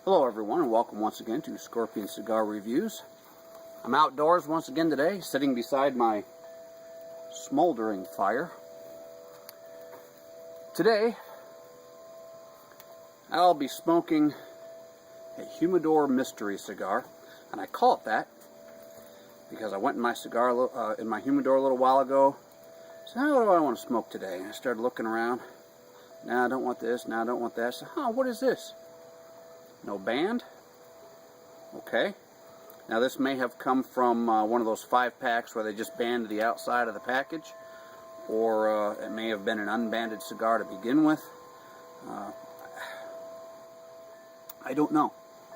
Hello everyone, and welcome once again to Scorpion Cigar Reviews. I'm outdoors once again today, sitting beside my smoldering fire. Today, I'll be smoking a Humidor mystery cigar, and I call it that because I went in my humidor a little while ago. So now what do I want to smoke today? And I started looking around. Nah, I don't want this. Nah, I don't want that. So, what is this? No band? Okay. Now this may have come from one of those 5-packs where they just band the outside of the package, or it may have been an unbanded cigar to begin with. I don't know.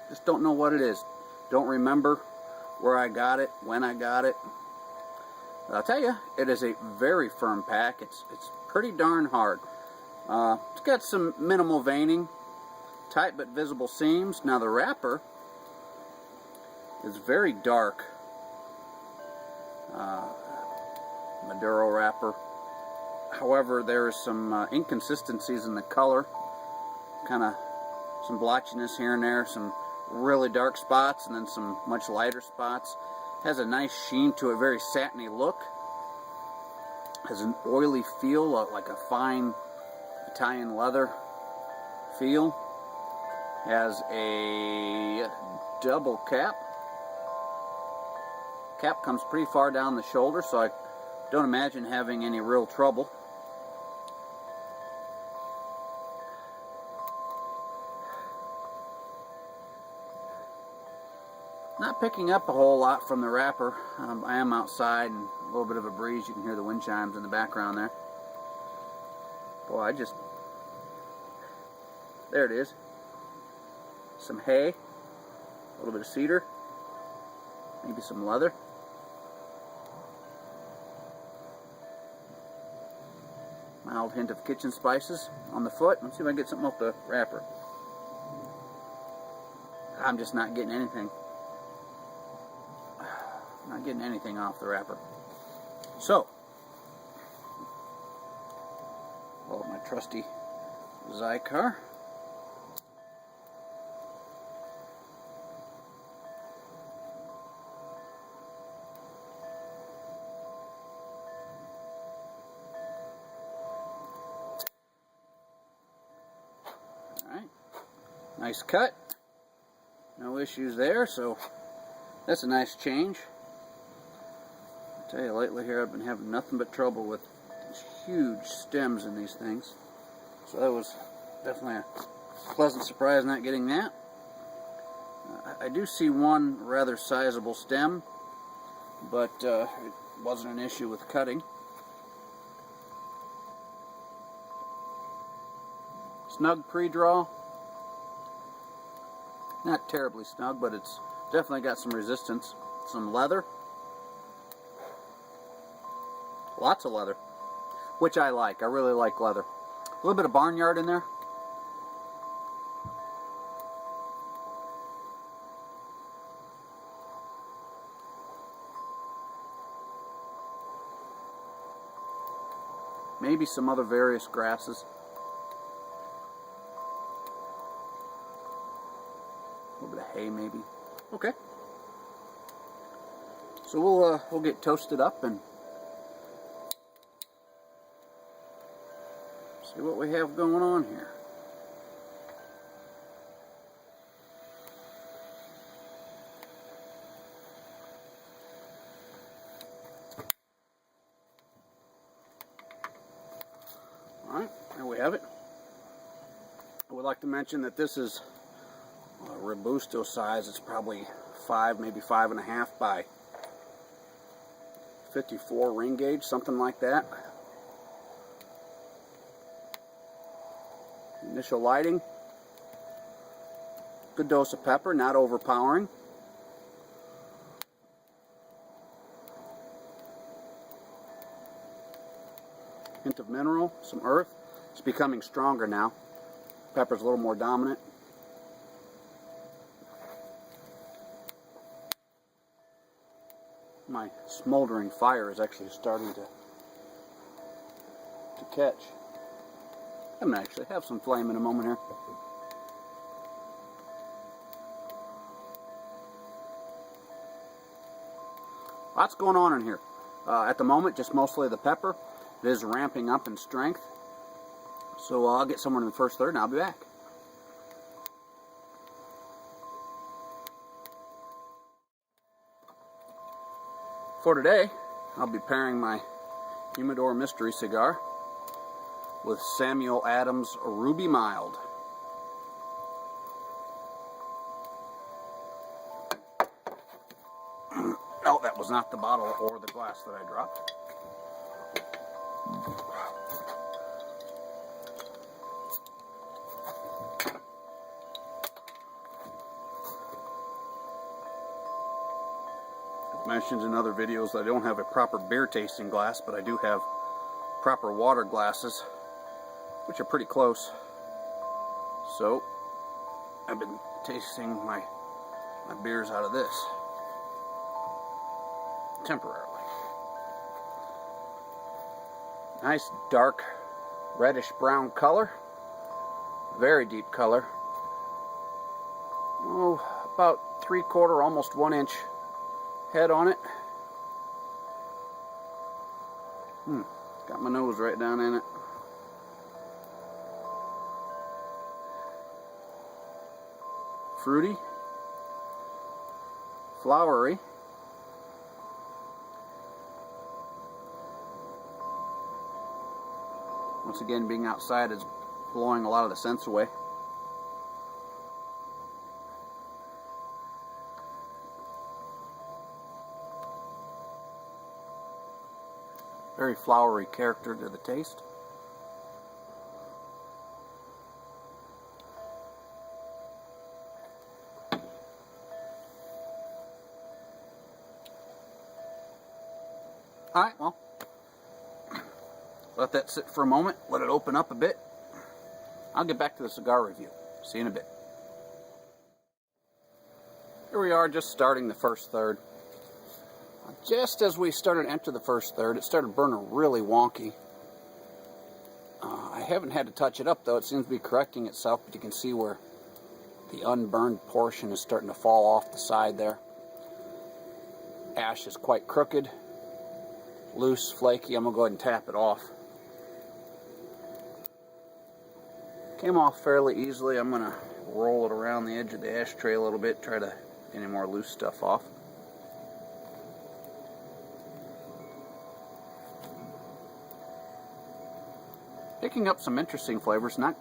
Just don't know what it is. Don't remember where I got it, when I got it. But I'll tell you, it is a very firm pack. It's pretty darn hard. It's got some minimal veining, tight but visible seams. Now the wrapper is very dark. Maduro wrapper. However, there is some inconsistencies in the color. Kind of some blotchiness here and there. Some really dark spots and then some much lighter spots. Has a nice sheen to it, very satiny look. Has an oily feel, like a fine Italian leather feel. Has a double cap. Cap comes pretty far down the shoulder, so I don't imagine having any real trouble. Not picking up a whole lot from the wrapper. I am outside and a little bit of a breeze. You can hear the wind chimes in the background there. Boy, there it is. Some hay, a little bit of cedar, maybe some leather. Mild hint of kitchen spices on the foot. Let's see if I can get something off the wrapper. I'm just not getting anything. Not getting anything off the wrapper. So, my trusty Cigar. Alright, nice cut. No issues there, so that's a nice change. I tell you, lately here I've been having nothing but trouble with these huge stems in these things. So that was definitely a pleasant surprise not getting that. I do see one rather sizable stem, but it wasn't an issue with cutting. Snug pre-draw. Not terribly snug, but it's definitely got some resistance. Some leather. Lots of leather, which I like. I really like leather. A little bit of barnyard in there. Maybe some other various grasses. A little bit of hay, maybe. Okay. So we'll get toasted up and see what we have going on here. Alright, there we have it. I would like to mention that this is a Robusto size. It's probably 5, maybe 5.5 by 54 ring gauge, something like that. Initial lighting. Good dose of pepper, not overpowering. Hint of mineral, some earth. It's becoming stronger now. Pepper's a little more dominant. My smoldering fire is actually starting to catch. I'm going to actually have some flame in a moment here. Lots going on in here. At the moment, just mostly the pepper. It is ramping up in strength. So I'll get somewhere in the first third and I'll be back. For today, I'll be pairing my Humidor Mystery Cigar with Samuel Adams Ruby Mild. No, that was not the bottle or the glass that I dropped. I've mentioned in other videos that I don't have a proper beer tasting glass, but I do have proper water glasses, which are pretty close. So I've been tasting my beers out of this temporarily. Nice dark reddish brown color, very deep color. Oh, about 3/4, almost 1 inch head on it. Got my nose right down in it. Fruity, flowery, once again, being outside is blowing a lot of the scents away. Very flowery character to the taste. Alright, well, let that sit for a moment, let it open up a bit. I'll get back to the cigar review. See you in a bit. Here we are, just starting the first third. Just as we started to enter the first third, it started burning really wonky. I haven't had to touch it up though, it seems to be correcting itself, but you can see where the unburned portion is starting to fall off the side there. Ash is quite crooked, loose, flaky. I'm going to go ahead and tap it off. Came off fairly easily. I'm going to roll it around the edge of the ashtray a little bit, try to get any more loose stuff off. Picking up some interesting flavors, not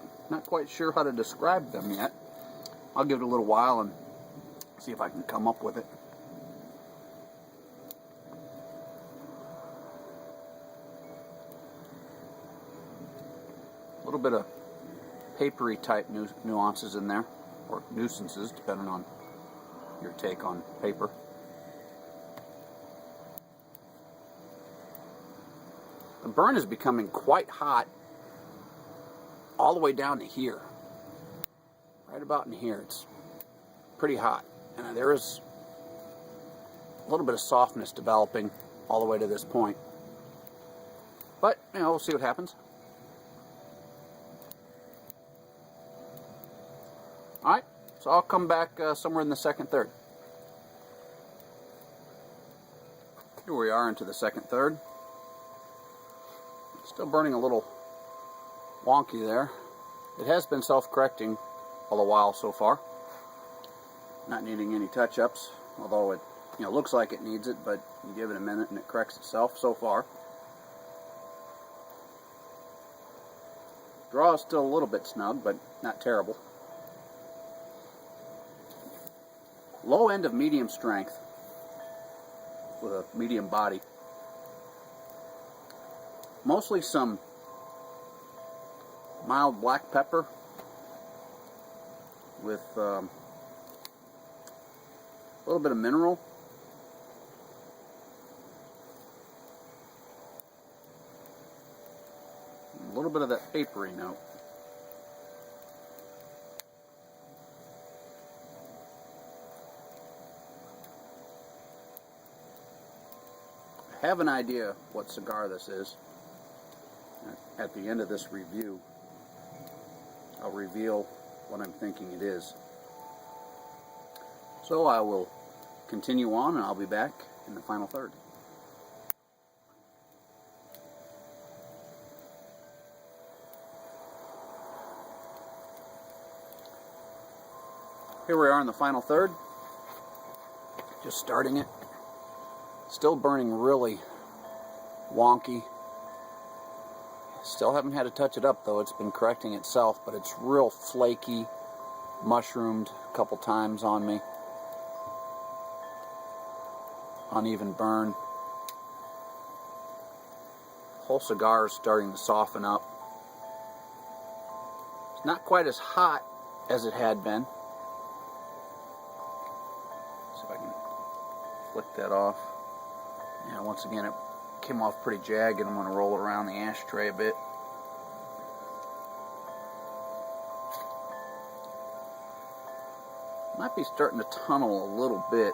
quite sure how to describe them yet. I'll give it a little while and see if I can come up with it. A little bit of papery type nuances in there, or nuisances, depending on your take on paper. The burn is becoming quite hot all the way down to here. Right about in here, it's pretty hot. And there is a little bit of softness developing all the way to this point. But, you know, we'll see what happens. Alright, so I'll come back somewhere in the second third. Here we are into the second third. Still burning a little wonky there. It has been self-correcting all the while so far. Not needing any touch-ups, although it looks like it needs it, but you give it a minute and it corrects itself so far. Draw is still a little bit snug, but not terrible. Low end of medium strength with a medium body. Mostly some mild black pepper with a little bit of mineral. A little bit of that papery note. I have an idea what cigar this is. At the end of this review, I'll reveal what I'm thinking it is. So I will continue on and I'll be back in the final third. Here we are in the final third. Just starting it. Still burning really wonky. Still haven't had to touch it up though. It's been correcting itself, but it's real flaky, mushroomed a couple times on me. Uneven burn. Whole cigar is starting to soften up. It's not quite as hot as it had been. See if I can flick that off. Yeah, once again it came off pretty jagged. I'm going to roll it around the ashtray a bit. Might be starting to tunnel a little bit.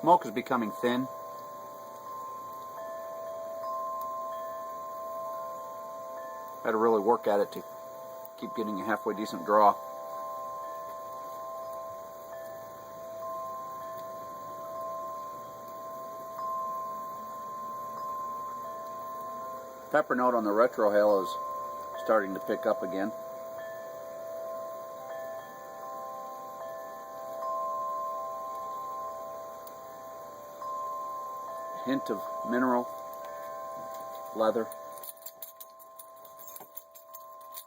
Smoke is becoming thin. Had to really work at it to keep getting a halfway decent draw. Pepper note on the retrohale is starting to pick up again. Hint of mineral, leather,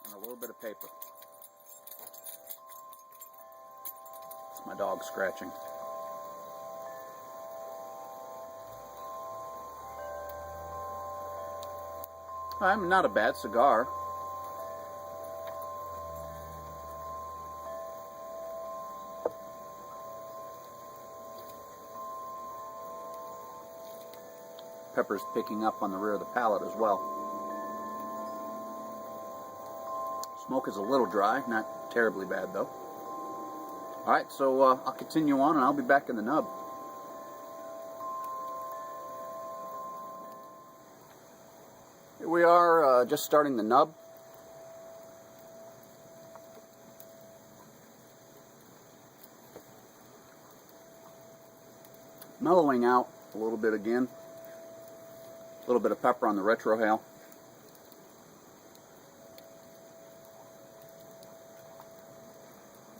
and a little bit of paper. It's my dog scratching. I'm not a bad cigar. Pepper's picking up on the rear of the palate as well. Smoke is a little dry, not terribly bad though. Alright, so I'll continue on and I'll be back in the nub. Here we are just starting the nub. Mellowing out a little bit again. A little bit of pepper on the retrohale.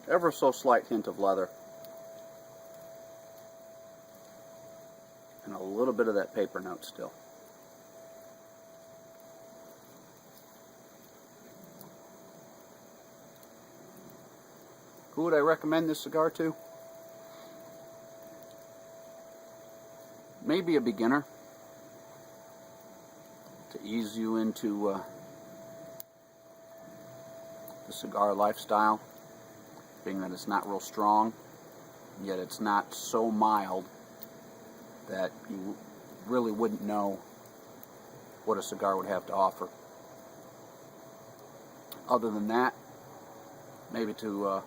Ever so slight hint of leather. And a little bit of that paper note still. Who would I recommend this cigar to? Maybe a beginner. To ease you into the cigar lifestyle, being that it's not real strong, yet it's not so mild that you really wouldn't know what a cigar would have to offer. Other than that, maybe to a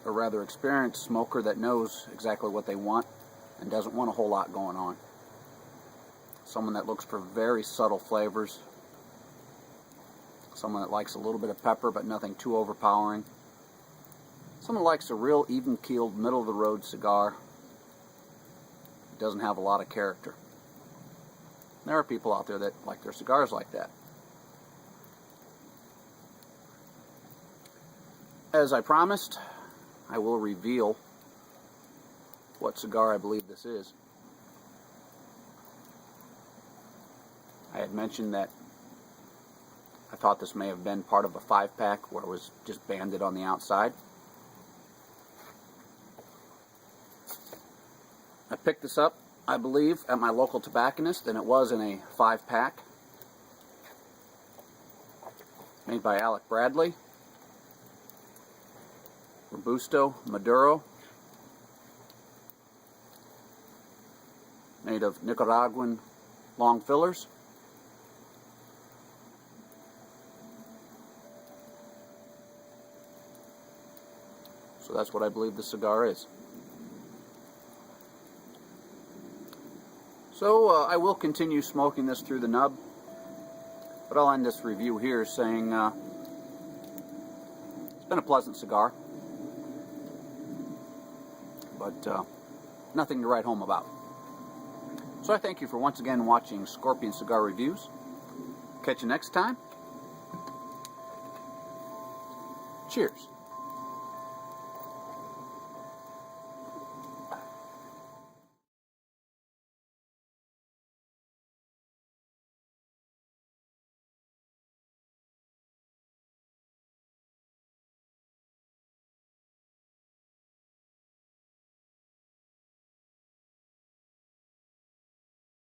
rather experienced smoker that knows exactly what they want and doesn't want a whole lot going on. Someone that looks for very subtle flavors. Someone that likes a little bit of pepper but nothing too overpowering. Someone that likes a real even-keeled, middle-of-the-road cigar. It doesn't have a lot of character. There are people out there that like their cigars like that. As I promised, I will reveal what cigar I believe this is. I had mentioned that I thought this may have been part of a 5-pack where it was just banded on the outside. I picked this up, I believe, at my local tobacconist, and it was in a 5-pack. Made by Alec Bradley. Robusto Maduro. Made of Nicaraguan long fillers. So that's what I believe the cigar is. So I will continue smoking this through the nub, but I'll end this review here saying it's been a pleasant cigar, but nothing to write home about. So I thank you for once again watching Scorpion Cigar Reviews. Catch you next time. Cheers.